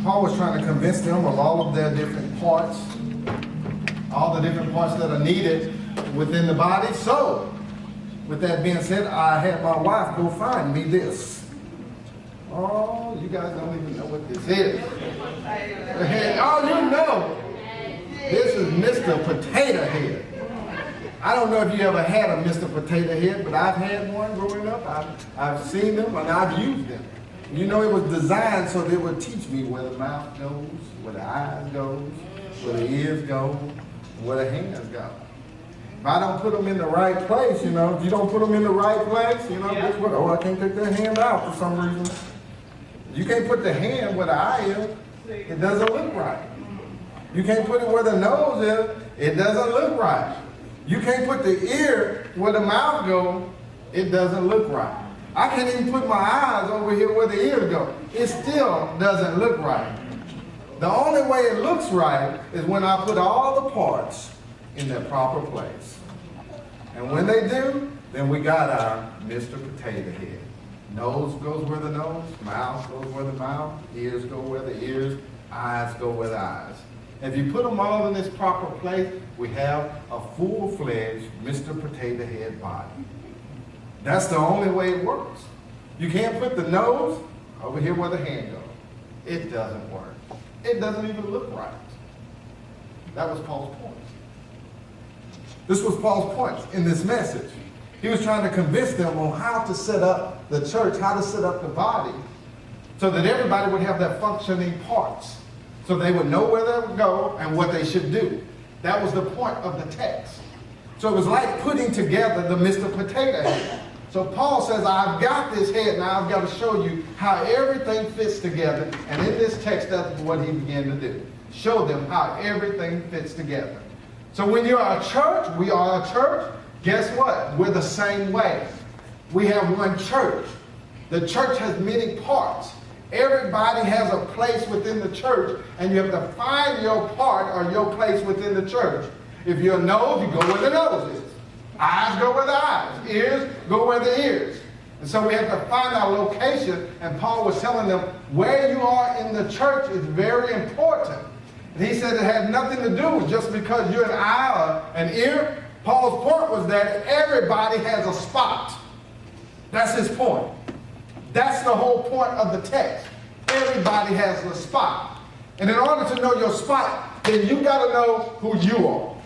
Paul was trying to convince them of all of their different parts, all the different parts that are needed within the body. So, with that being said, I had my wife go find me this. Oh, you guys don't even know what this is. Oh, you know. This is Mr. Potato Head. I don't know if you ever had a Mr. Potato Head, but I've had one growing up. I've seen them and I've used them. You know, it was designed so they would teach me where the mouth goes, where the eyes go, where the ears go, where the hands go. If I don't put them in the right place, you know, if you don't put them in the right place, you know, guess what? Oh, I can't take that hand out for some reason. You can't put the hand where the eye is. It doesn't look right. You can't put it where the nose is. It doesn't look right. You can't put the ear where the mouth goes. It doesn't look right. I can't even put my eyes over here where the ears go. It still doesn't look right. The only way it looks right is when I put all the parts in their proper place. And when they do, then we got our Mr. Potato Head. Nose goes where the nose, mouth goes where the mouth, ears go where the ears, eyes go where the eyes. If you put them all in this proper place, we have a full-fledged Mr. Potato Head body. That's the only way it works. You can't put the nose over here where the hand goes. It doesn't work. It doesn't even look right. That was Paul's point. This was Paul's point in this message. He was trying to convince them on how to set up the church, how to set up the body, so that everybody would have their functioning parts, so they would know where they would go and what they should do. That was the point of the text. So it was like putting together the Mr. Potato Head. So Paul says, I've got this head, now I've got to show you how everything fits together. And in this text, that's what he began to do. Show them how everything fits together. So when you are a church, we are a church, guess what? We're the same way. We have one church. The church has many parts. Everybody has a place within the church, and you have to find your part or your place within the church. If you're a nose, you go where the nose is. Eyes go where the eyes. Ears go where the ears. And so we have to find our location, and Paul was telling them where you are in the church is very important. And he said it had nothing to do with just because you're an eye or an ear. Paul's point was that everybody has a spot. That's his point. That's the whole point of the text. Everybody has a spot. And in order to know your spot, then you got to know who you are.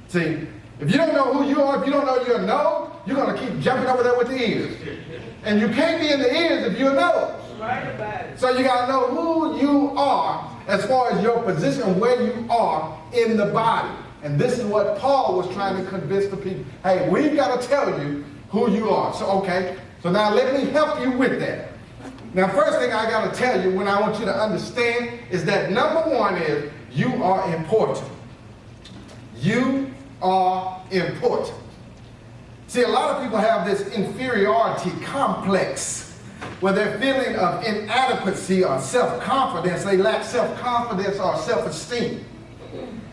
See, if you don't know who you are, if you don't know your nose, you're going to keep jumping over there with the ears. And you can't be in the ears if you're a nose. So you got to know who you are as far as your position, where you are in the body. And this is what Paul was trying to convince the people. Hey, we've got to tell you who you are. So, okay, so now let me help you with that. Now, first thing I got to tell you when I want you to understand is that number one is you are important. You are important. See, a lot of people have this inferiority complex where they're feeling of inadequacy or self-confidence. They lack self-confidence or self-esteem.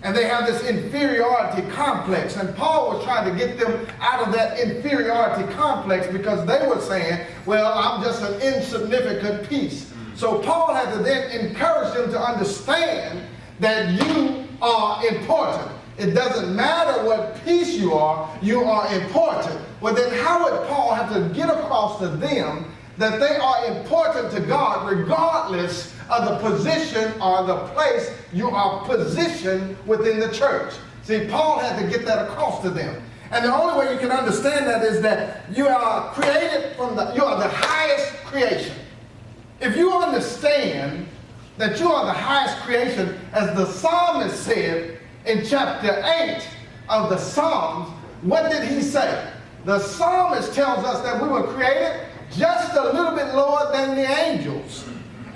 And they have this inferiority complex. And Paul was trying to get them out of that inferiority complex because they were saying, well, I'm just an insignificant piece. So Paul had to then encourage them to understand that you are important. It doesn't matter what piece you are important. Well, then how would Paul have to get across to them that they are important to God regardless of the position or the place you are positioned within the church? See, Paul had to get that across to them. And the only way you can understand that is that you are created you are the highest creation. If you understand that you are the highest creation, as the psalmist said in chapter 8 of the Psalms, what did he say? The psalmist tells us that we were created just a little bit lower than the angels.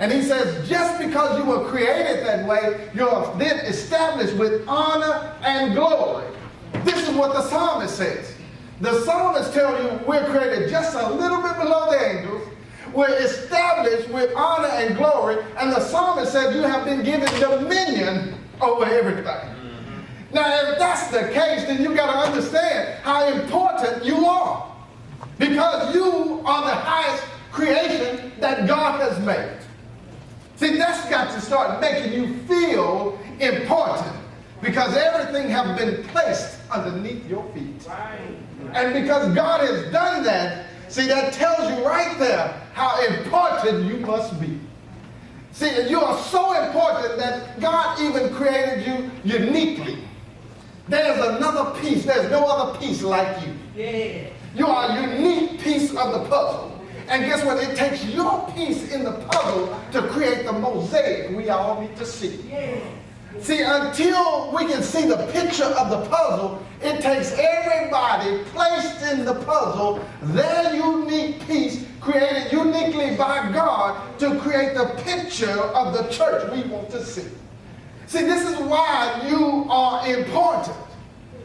And he says, just because you were created that way, you're then established with honor and glory. This is what the psalmist says. The psalmist tells you we're created just a little bit below the angels. We're established with honor and glory. And the psalmist said you have been given dominion over everything. Now, if that's the case, then you've got to understand how important you are. Because you are the highest creation that God has made. See, that's got to start making you feel important, because everything has been placed underneath your feet. And because God has done that, see, that tells you right there how important you must be. See, you are so important that God even created you uniquely. There's another piece. There's no other piece like you. Yeah. You are a unique piece of the puzzle. And guess what? It takes your piece in the puzzle to create the mosaic we all need to see. Yeah. See, until we can see the picture of the puzzle, it takes everybody placed in the puzzle, their unique piece created uniquely by God to create the picture of the church we want to see. See, this is why you are important.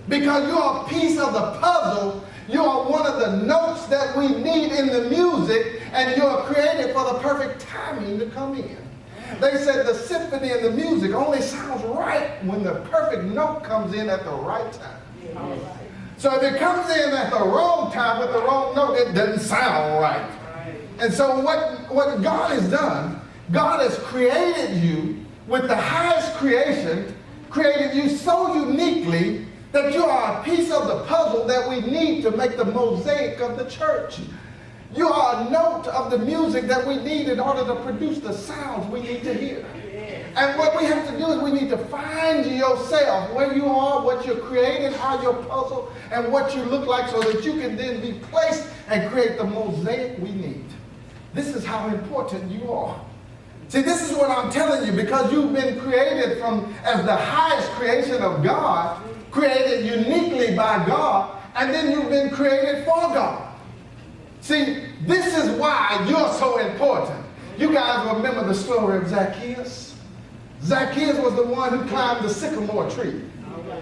Because you are a piece of the puzzle. You are one of the notes that we need in the music, and you are created for the perfect timing to come in. They said the symphony and the music only sounds right when the perfect note comes in at the right time. So if it comes in at the wrong time with the wrong note, it doesn't sound right. And so what God has done, God has created you with the highest creation, created you so uniquely that you are a piece of the puzzle that we need to make the mosaic of the church. You are a note of the music that we need in order to produce the sounds we need to hear. And what we have to do is we need to find yourself, where you are, what you're creating, how you're puzzled, and what you look like, so that you can then be placed and create the mosaic we need. This is how important you are. See, this is what I'm telling you, because you've been created as the highest creation of God, created uniquely by God, and then you've been created for God. See, this is why you're so important. You guys remember the story of Zacchaeus? Zacchaeus was the one who climbed the sycamore tree.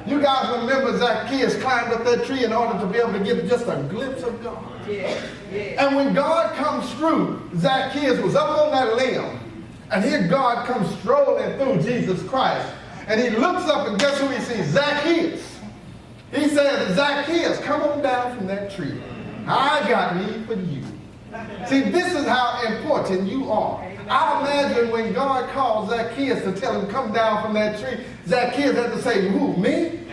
You guys remember Zacchaeus climbed up that tree in order to be able to get just a glimpse of God. And when God comes through, Zacchaeus was up on that limb, and here God comes strolling through, Jesus Christ. And he looks up, and guess who he sees? Zacchaeus. He says, Zacchaeus, come on down from that tree. I got need for you. See, this is how important you are. I imagine when God called Zacchaeus to tell him come down from that tree, Zacchaeus had to say, who, me?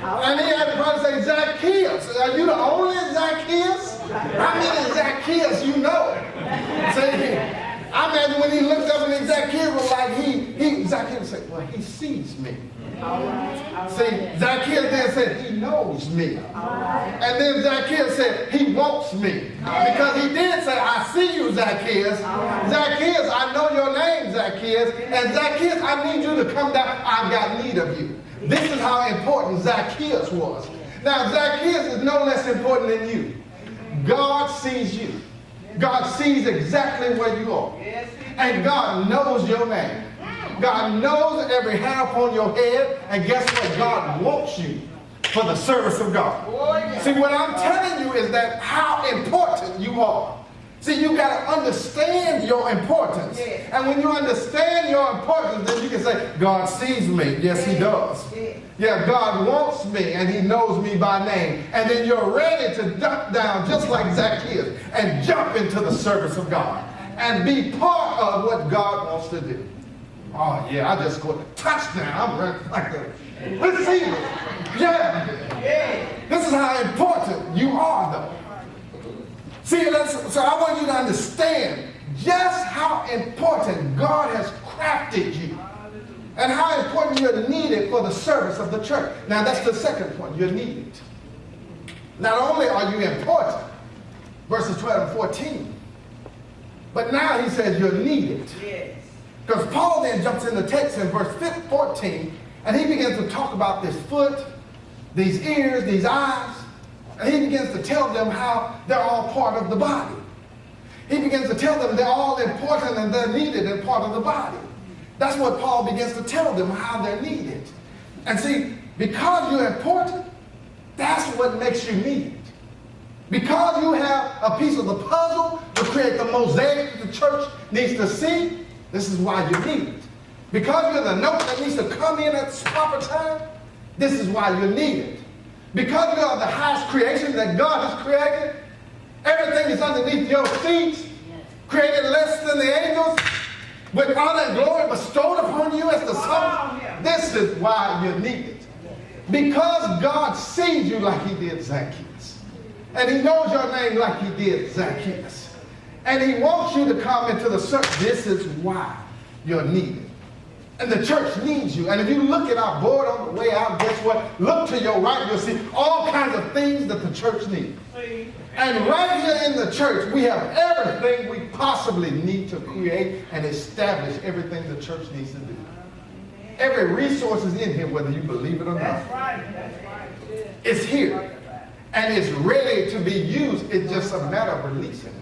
And he had to probably say, Zacchaeus, are you the only Zacchaeus? How many Zacchaeus you know? See, I imagine when he looked up and Zacchaeus was like, Zacchaeus said, well, he sees me. See, Zacchaeus then said, he knows me. And then Zacchaeus said, he wants me. Because he did say, I see you, Zacchaeus. Zacchaeus, I know your name, Zacchaeus. And Zacchaeus, I need you to come down. I've got need of you. This is how important Zacchaeus was. Now, Zacchaeus is no less important than you. God sees you. God sees exactly where you are. And God knows your name. God knows every hair upon your head. And guess what? God wants you for the service of God. See, what I'm telling you is that how important you are. See, you got to understand your importance. And when you understand your importance, then you can say, God sees me. Yes, he does. Yeah, God wants me, and he knows me by name. And then you're ready to jump down just like Zacchaeus and jump into the service of God and be part of what God wants to do. Oh, yeah, I just scored a touchdown. I'm ready like a receiver. Yeah. This is how important you are, though. See, so I want you to understand just how important God has crafted you and how important you're needed for the service of the church. Now, that's the second point. You're needed. Not only are you important, verses 12 and 14, but now he says you're needed. Because Paul then jumps in the text in verse 14, and he begins to talk about this foot, these ears, these eyes. And he begins to tell them how they're all part of the body. He begins to tell them they're all important and they're needed and part of the body. That's what Paul begins to tell them, how they're needed. And see, because you're important, that's what makes you needed. Because you have a piece of the puzzle to create the mosaic the church needs to see, this is why you're needed. Because you're the note that needs to come in at the proper time, this is why you're needed. Because you are the highest creation that God has created, everything is underneath your feet, created less than the angels, with all that glory bestowed upon you as the Son. This is why you need it. Because God sees you like he did Zacchaeus. And he knows your name like he did Zacchaeus. And he wants you to come into the church. This is why you're needed. And the church needs you. And if you look at our board on the way out, guess what? Look to your right, you'll see all kinds of things that the church needs. And right here in the church, we have everything we possibly need to create and establish everything the church needs to do. Every resource is in here, whether you believe it or not. That's right. It's here. And it's ready to be used. It's just a matter of releasing it.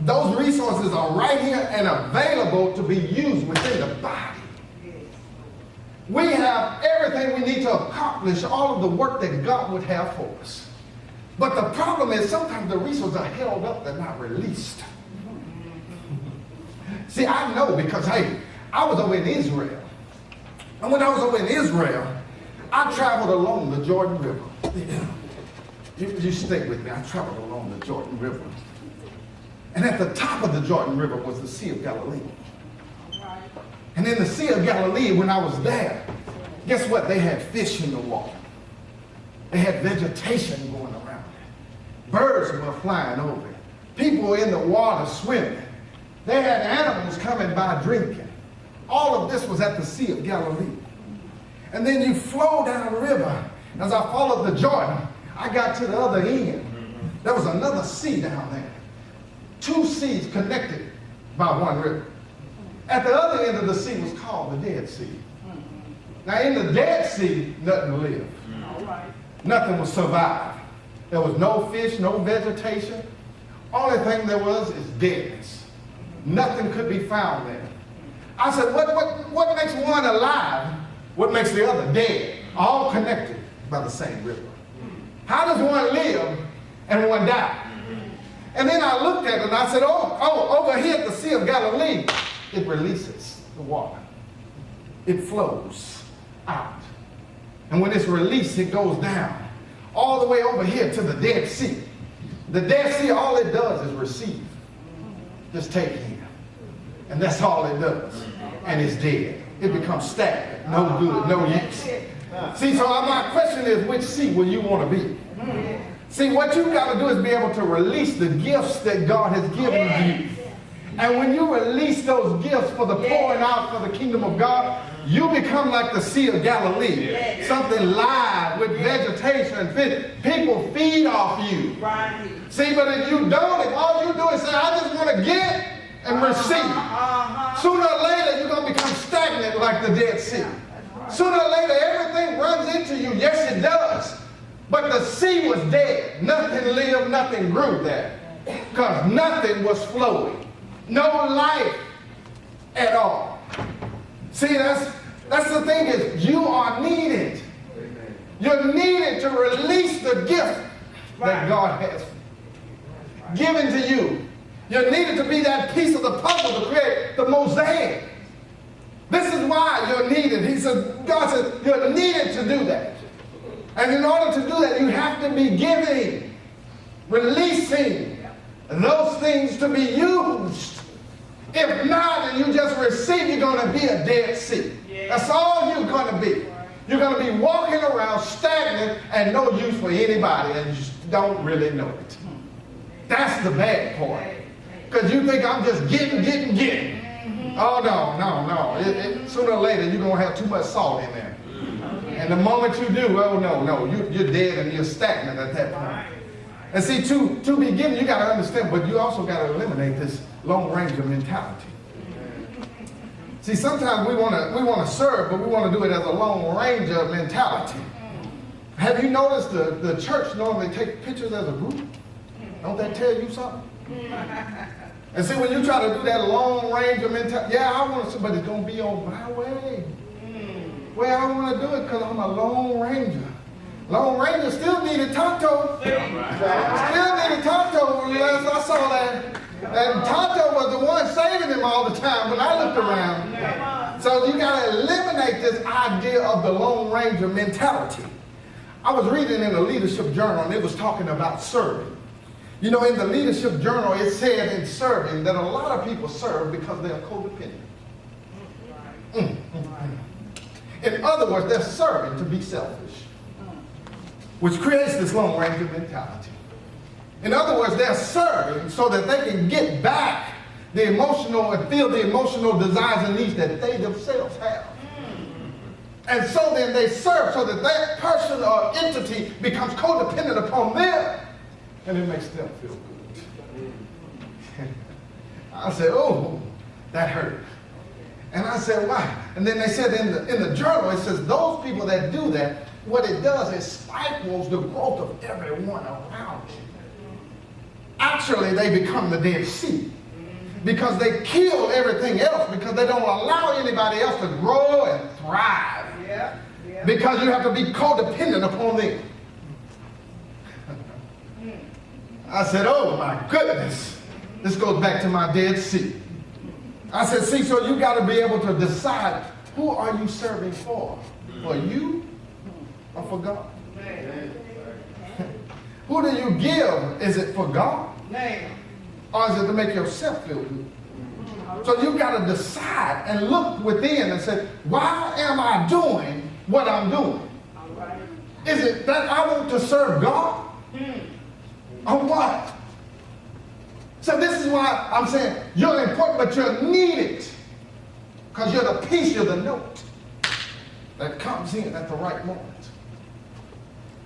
Those resources are right here and available to be used within the body. We have everything we need to accomplish all of the work that God would have for us. But the problem is sometimes the resources are held up, they're not released. See, I know because, hey, I was over in Israel. And when I was over in Israel, I traveled along the Jordan River. You stick with me. I traveled along the Jordan River. And at the top of the Jordan River was the Sea of Galilee. And in the Sea of Galilee, when I was there, guess what? They had fish in the water. They had vegetation going around it. Birds were flying over it. People were in the water swimming. They had animals coming by drinking. All of this was at the Sea of Galilee. And then you flow down the river. As I followed the Jordan, I got to the other end. There was another sea down there. Two seas connected by one river. At the other end of the sea was called the Dead Sea. Now in the Dead Sea, nothing lived. Nothing would survive. There was no fish, no vegetation. Only thing there was is deadness. Nothing could be found there. I said, what makes one alive? What makes the other dead? All connected by the same river. How does one live and one die? And then I looked at it and I said, oh, over here at the Sea of Galilee, it releases the water. It flows out. And when it's released, it goes down all the way over here to the Dead Sea. The Dead Sea, all it does is receive. Just take it in. And that's all it does. And it's dead. It becomes stagnant. No good, no use. See, so my question is, which sea will you want to be? See, what you've got to do is be able to release the gifts that God has given you. And when you release those gifts for the pouring out for the kingdom of God, you become like the Sea of Galilee. Something live with vegetation. People feed off you. See, but if you don't, if all you do is say, I just want to get and receive, sooner or later you're going to become stagnant like the Dead Sea. Sooner or later everything runs into you. Yes, it does. But the sea was dead. Nothing lived, nothing grew there. Because nothing was flowing. No life at all. See, that's the thing is, you are needed. You're needed to release the gift that God has given to you. You're needed to be that piece of the puzzle to create the mosaic. This is why you're needed. God said, you're needed to do that. And in order to do that, you have to be giving, releasing those things to be used. If not, and you just receive, you're going to be a dead sea. That's all you're going to be. You're going to be walking around stagnant and no use for anybody, and you just don't really know it. That's the bad part. Because you think I'm just getting. Oh, no. Sooner or later, you're going to have too much salt in there. And the moment you do, oh, no, you're dead and you're stagnant at that point. And see, to be given, you got to understand, but you also got to eliminate this long ranger mentality. See, sometimes we want to serve, but we want to do it as a long ranger mentality. Have you noticed the church normally take pictures as a group? Don't that tell you something? And see, when you try to do that long ranger mentality, yeah, I want to, but it's going to be on my way. Well, I want to do it because I'm a Lone Ranger. Lone Ranger still needed Tonto. Still needed Tonto. As I saw that. And Tonto was the one saving him all the time when I looked around. So you got to eliminate this idea of the Lone Ranger mentality. I was reading in a leadership journal and it was talking about serving. You know, in the leadership journal, it said in serving that a lot of people serve because they are codependent. In other words, they're serving to be selfish, which creates this long-range mentality. In other words, they're serving so that they can get back the emotional and feel the emotional desires and needs that they themselves have. And so then they serve so that that person or entity becomes codependent upon them, and it makes them feel good. I said, oh, that hurt. And I said, why? And then they said in the journal, it says those people that do that, what it does is stifles the growth of everyone around you. Actually, they become the Dead Sea because they kill everything else, because they don't allow anybody else to grow and thrive. Because you have to be codependent upon them. I said, oh my goodness. This goes back to my Dead Sea. I said, see, so you got to be able to decide, who are you serving for? For you or for God? Who do you give? Is it for God? Or is it to make yourself feel good? So you got to decide and look within and say, why am I doing what I'm doing? Is it that I want to serve God? Or what? So this is why I'm saying you're important, but you're needed. Because you're the piece, you're the note that comes in at the right moment.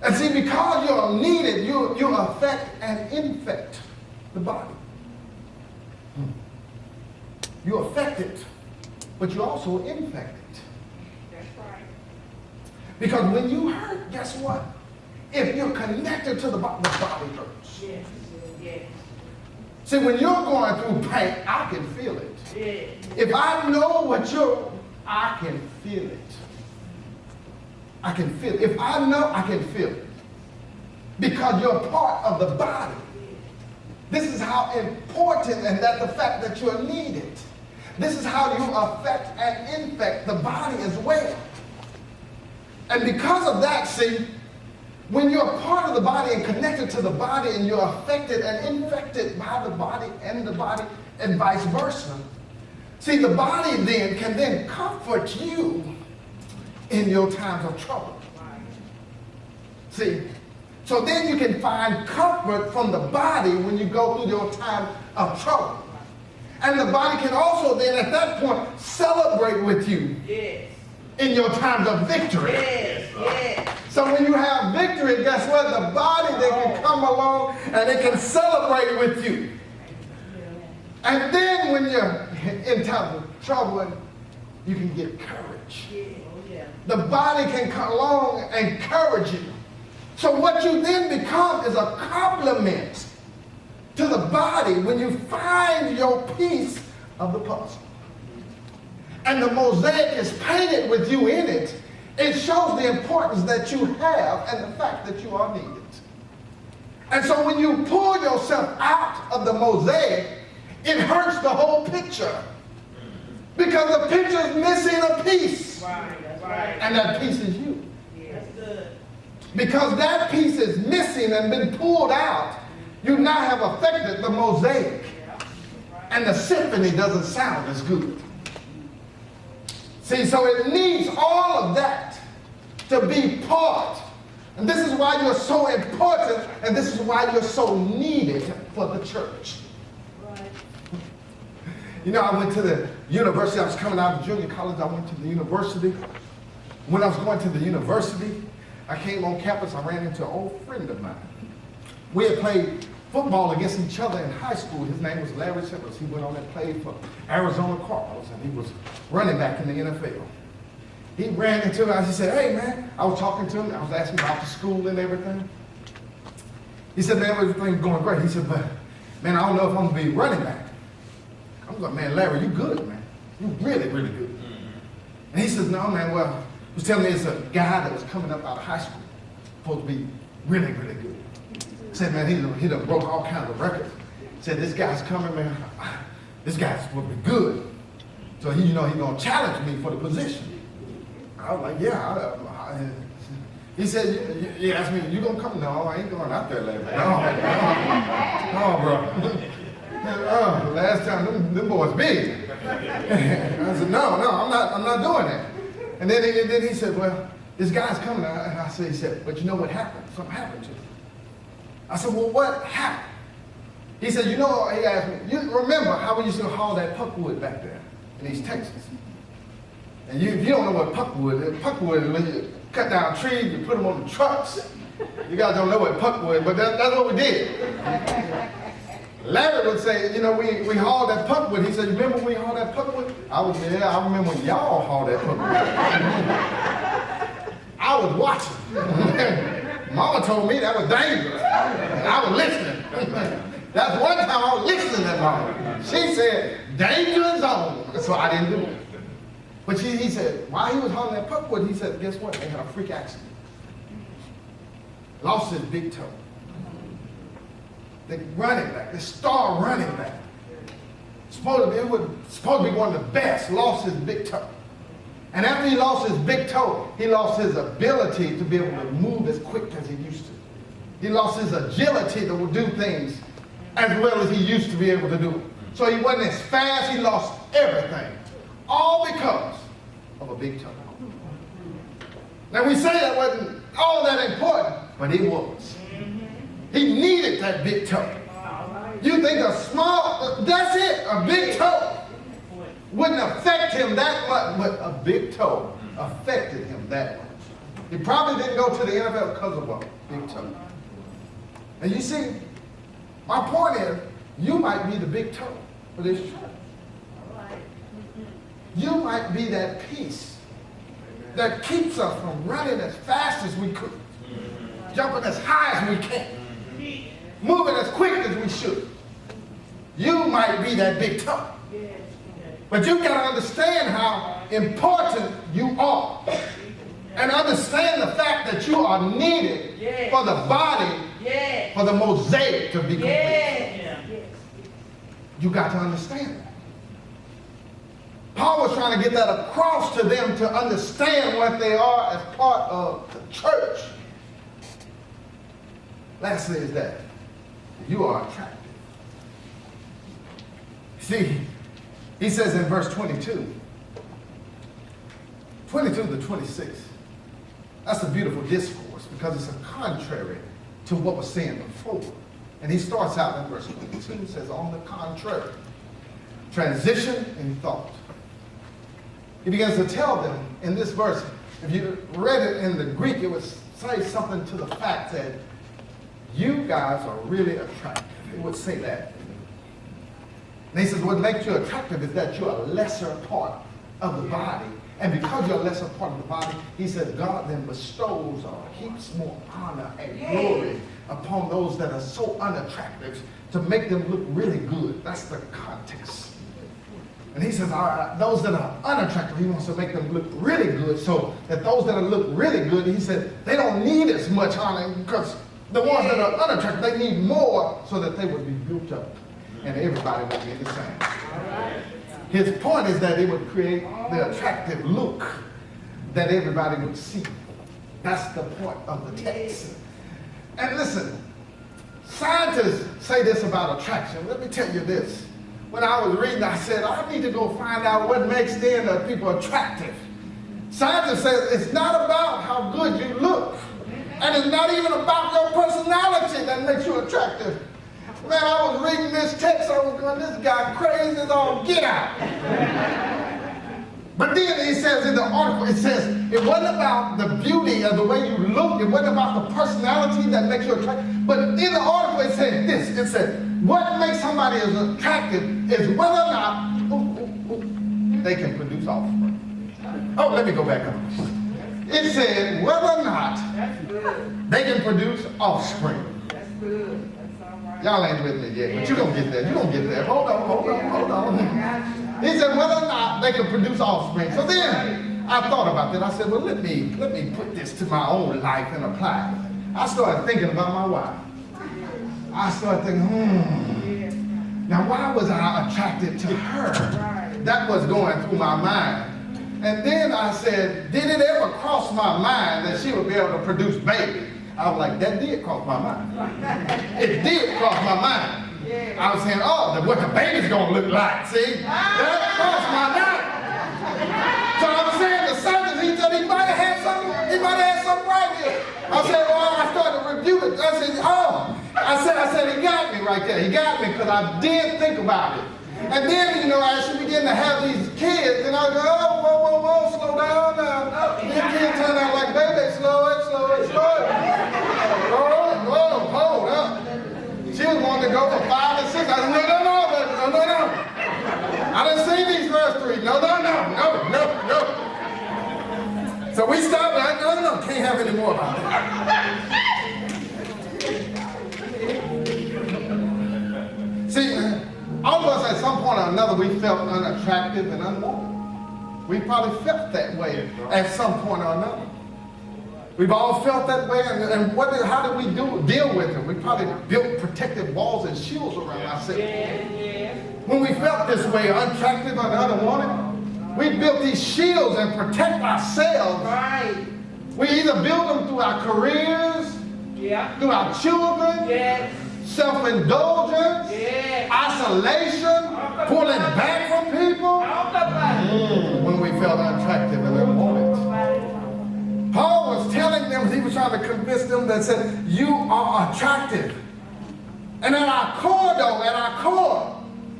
And see, because you're needed, you affect and infect the body. You affect it, but you also infect it. That's right. Because when you hurt, guess what? If you're connected to the body hurts. Yes. Yes. See, when you're going through pain, I can feel it. Yes. If I know I can feel it. I can feel it. If I know, I can feel it. Because you're part of the body. This is how important, and that the fact that you're needed. This is how you affect and infect the body as well. And because of that, see, when you're part of the body and connected to the body and you're affected and infected by the body and vice versa, see, the body then can then comfort you in your times of trouble. See, so then you can find comfort from the body when you go through your time of trouble. And the body can also then at that point celebrate with you in your times of victory. So when you have victory, guess what? The body, they can come along and they can celebrate with you. And then when you're in times of trouble, you can get courage. The body can come along and encourage you. So what you then become is a complement to the body when you find your piece of the puzzle. And the mosaic is painted with you in it. It shows the importance that you have and the fact that you are needed. And so when you pull yourself out of the mosaic, it hurts the whole picture. Because the picture is missing a piece. And that piece is you. Because that piece is missing and been pulled out, you now have affected the mosaic. And the symphony doesn't sound as good. See, so it needs all of that to be part. And this is why you're so important, and this is why you're so needed for the church. You know, I went to the university. I was coming out of junior college. I went to the university. When I was going to the university, I came on campus. I ran into an old friend of mine. We had played football against each other in high school. His name was Larry Simmons. He went on and played for Arizona Cardinals, and he was running back in the NFL. He ran into me. He said, hey, man, I was talking to him. I was asking about the school and everything. He said, man, everything's going great. He said, but, man, I don't know if I'm going to be running back. I'm like, man, Larry, you good, man. You really, really good. And he says, no, man, well, he was telling me it's a guy that was coming up out of high school, supposed to be really, really good. Said, man, he done broke all kinds of records. Said, this guy's coming, man. This guy's supposed to be good. So he's going to challenge me for the position. I was like, yeah. He said, you asked me, you gonna come? No, I ain't going out there, Larry. No, bro. Oh, last time, them boys big. I said, no, I'm not doing that. And then he said, well, this guy's coming. And he said, but you know what happened? Something happened to him. I said, well, what happened? He said, he asked me, you remember how we used to haul that puckwood back there in East Texas? And if you don't know what puckwood is, you cut down trees, you put them on the trucks. You guys don't know what puckwood is, but that's what we did. Larry would say, we hauled that puckwood. He said, you remember when we hauled that puckwood? I remember when y'all hauled that puckwood. I was watching. Mama told me that was dangerous. And I was listening. That's one time I was listening to Mama. She said, danger zone. So I didn't do it. But he said, while he was hauling that puckwood, he said, guess what? They had a freak accident. Lost his big toe. The running back, the star running back. Supposed to be one of the best, lost his big toe. And after he lost his big toe, he lost his ability to be able to move as quick as he used to. He lost his agility to do things as well as he used to be able to do it. So he wasn't as fast, he lost everything. All because of a big toe. Now we say that wasn't all that important, but it was. He needed that big toe. You think that's it, a big toe wouldn't affect him that much, but a big toe affected him that much. He probably didn't go to the NFL because of a big toe. And you see, my point is, you might be the big toe for this church. You might be that piece that keeps us from running as fast as we could, jumping as high as we can, moving as quick as we should. You might be that big toe. But you've got to understand how important you are. And understand the fact that you are needed for the body, for the mosaic to be complete. You got to understand that. Paul was trying to get that across to them to understand what they are as part of the church. Lastly is that you are attractive. See, he says in verse 22 to 26, that's a beautiful discourse because it's a contrary to what was said before. And he starts out in verse 22 and says, on the contrary, transition in thought. He begins to tell them in this verse, if you read it in the Greek, it would say something to the fact that you guys are really attractive. It would say that. And he says, what makes you attractive is that you're a lesser part of the body. And because you're a lesser part of the body, he says, God then bestows or heaps more honor and glory upon those that are so unattractive to make them look really good. That's the context. And he says, those that are unattractive, he wants to make them look really good so that those that look really good, he said, they don't need as much honor because the ones that are unattractive, they need more so that they would be built up and everybody would be the same. His point is that it would create the attractive look that everybody would see. That's the point of the text. And listen, scientists say this about attraction. Let me tell you this. When I was reading, I said, I need to go find out what makes them people attractive. Scientists say it's not about how good you look. And it's not even about your personality that makes you attractive. Man, I was reading this text, I was going, this guy crazy as all get out. But then he says in the article, it says, it wasn't about the beauty or the way you look, it wasn't about the personality that makes you attractive. But in the article it said this, it said, what makes somebody as attractive is whether or not they can produce offspring. Oh, let me go back up. It said whether or not they can produce offspring. That's good. Y'all ain't with me yet, but you're going to get there. You're going to get there. Hold on. He said whether or not they can produce offspring. So then I thought about that. I said, well, let me put this to my own life and apply it. I started thinking about my wife. I started thinking, now why was I attracted to her? That was going through my mind. And then I said, did it ever cross my my mind that she would be able to produce babies. I was like, that did cross my mind. It did cross my mind. I was saying, oh, what the baby's gonna look like, see? That crossed my mind. So I was saying the surgeon, he said he might have had something right here. I said, well, I started to review it. I said, oh. I said, he got me right there. He got me because I did think about it. And then, you know, as she began to have these kids, and I go, oh, whoa, slow down now. These kids turn out like, baby, slow it. Hold up. She was wanting to go for 5 and 6. I said, no. I done seen these first 3. No. So we stopped. No, can't have any more about that. See, all of us at some point or another, we felt unattractive and unwanted. We probably felt that way at some point or another. We've all felt that way, and how did we deal with it? We probably built protective walls and shields around ourselves. When we felt this way, unattractive and unwanted, we built these shields and protect ourselves. Right. We either build them through our careers, through our children, self-indulgence, isolation, pulling back from people, when we felt unattractive and unwanted. Paul was telling them, he was trying to convince them that said, you are attractive. And at our core,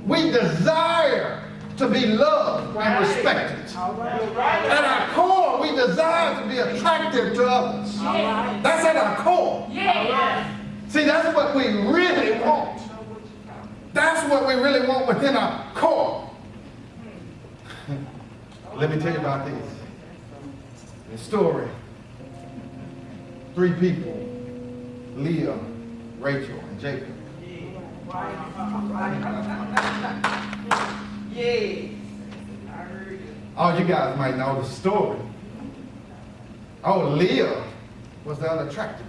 we desire to be loved and respected. At our core, we desire to be attractive to others. That's at our core. See, that's what we really want. That's what we really want within our core. Let me tell you about this. The story. 3 people, Leah, Rachel, and Jacob. Oh, you guys might know the story. Oh, Leah was the unattractive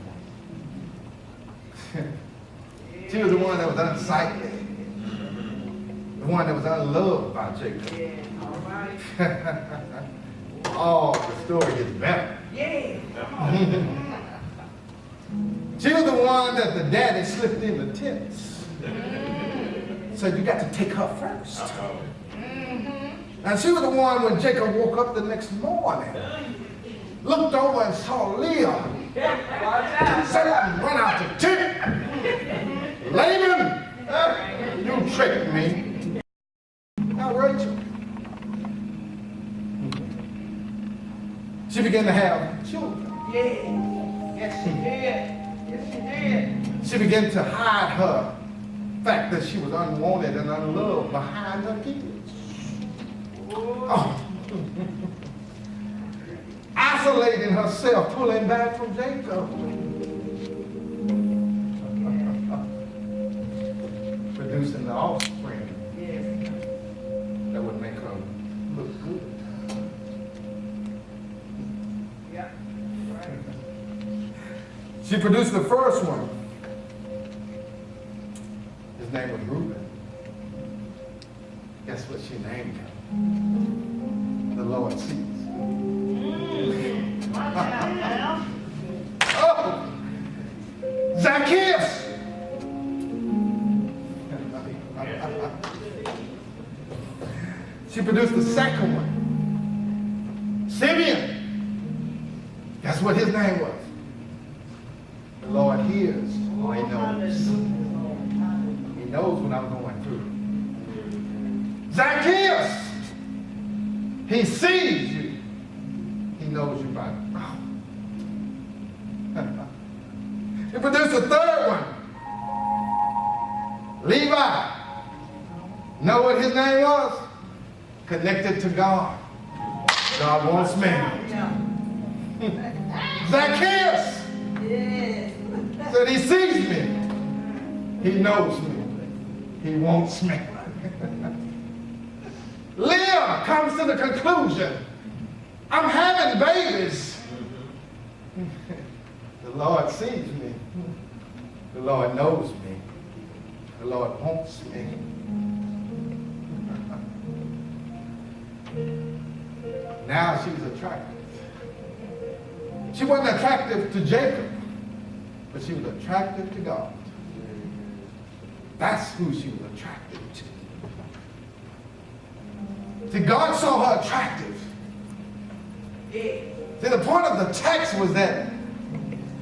one. She was the one that was unsightly. The one that was unloved by Jacob. Oh, the story gets better. She was the one that the daddy slipped in the tents. So you got to take her first. And she was the one when Jacob woke up the next morning, looked over and saw Leah. Said, run out the tent. Laban, you tricked me. Now Rachel. She began to have children. Yes, she did. She began to hide her fact that she was unwanted and unloved behind her kids. Oh. Isolating herself, pulling back from Jacob. Producing the offspring that would make her look good. She produced the first one. His name was Reuben. Guess what she named him? The Lord sees. Oh, Zacchaeus. She produced the second one. Simeon. Guess what his name was? The Lord hears, or he knows. He knows what I'm going through. Zacchaeus, he sees you. He knows you by now. He produced the third one. Levi. Know what his name was? Connected to God. God wants me. Zacchaeus. Said he sees me. He knows me. He wants me. Leah comes to the conclusion, I'm having babies. The Lord sees me. The Lord knows me. The Lord wants me. Now she's attractive. She wasn't attractive to Jacob, but she was attractive to God. That's who she was attracted to. See, God saw her attractive. See, the point of the text was that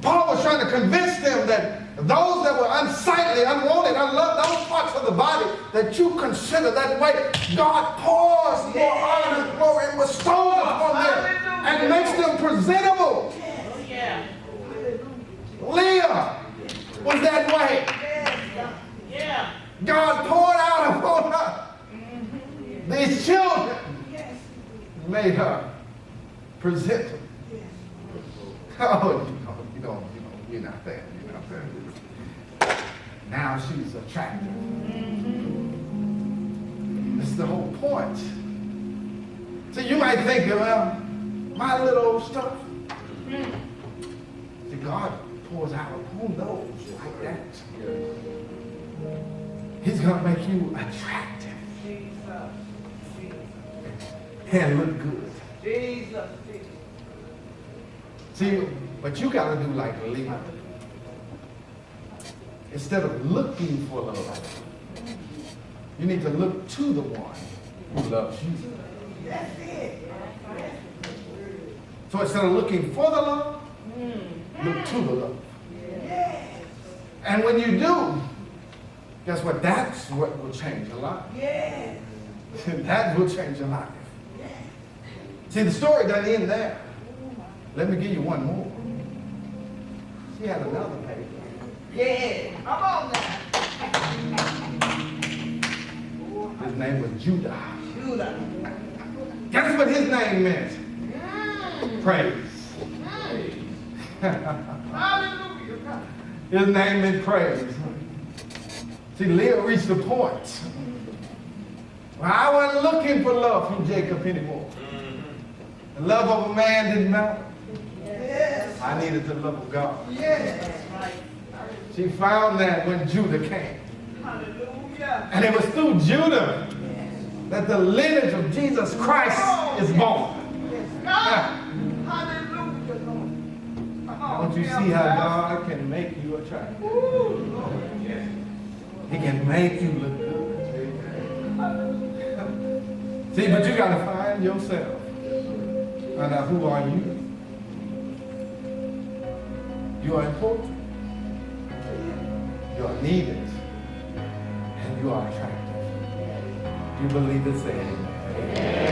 Paul was trying to convince them that those that were unsightly, unwanted, unloved, those parts of the body that you consider that way, God pours more honor and glory and bestows upon them and makes them presentable. Yeah. Leah was that way. Yeah. God poured out upon her. These children made her presentable. Oh, you're not there. You're not there. Now she's attractive. That's the whole point. So you might think, well, my little old stuff. See, God pours out upon those like that. He's going to make you attractive and look good. Jesus. See, but you got to do like Leah. Instead of looking for love, you need to look to the one who loves you. That's it. So instead of looking for the love, look to the love. And when you do, guess what? That's what will change your life. That will change your life. See, the story doesn't end there. Let me give you one more. She had another baby. Yeah. Come on now. His name was Judah. Judah. Guess what his name meant? Praise. Hallelujah. His name meant praise. See, Leah reached the point where I wasn't looking for love from Jacob anymore. The love of a man didn't matter. Yes. I needed the love of God. Yes. That's right. She found that when Judah came. Hallelujah. And it was through Judah that the lineage of Jesus Christ is born. Hallelujah. Don't you see how God can make you attractive? He can make you look good. See, but you got to find yourself. Find out, who are you? You are important. You are needed. And you are attractive. You believe it? Say amen.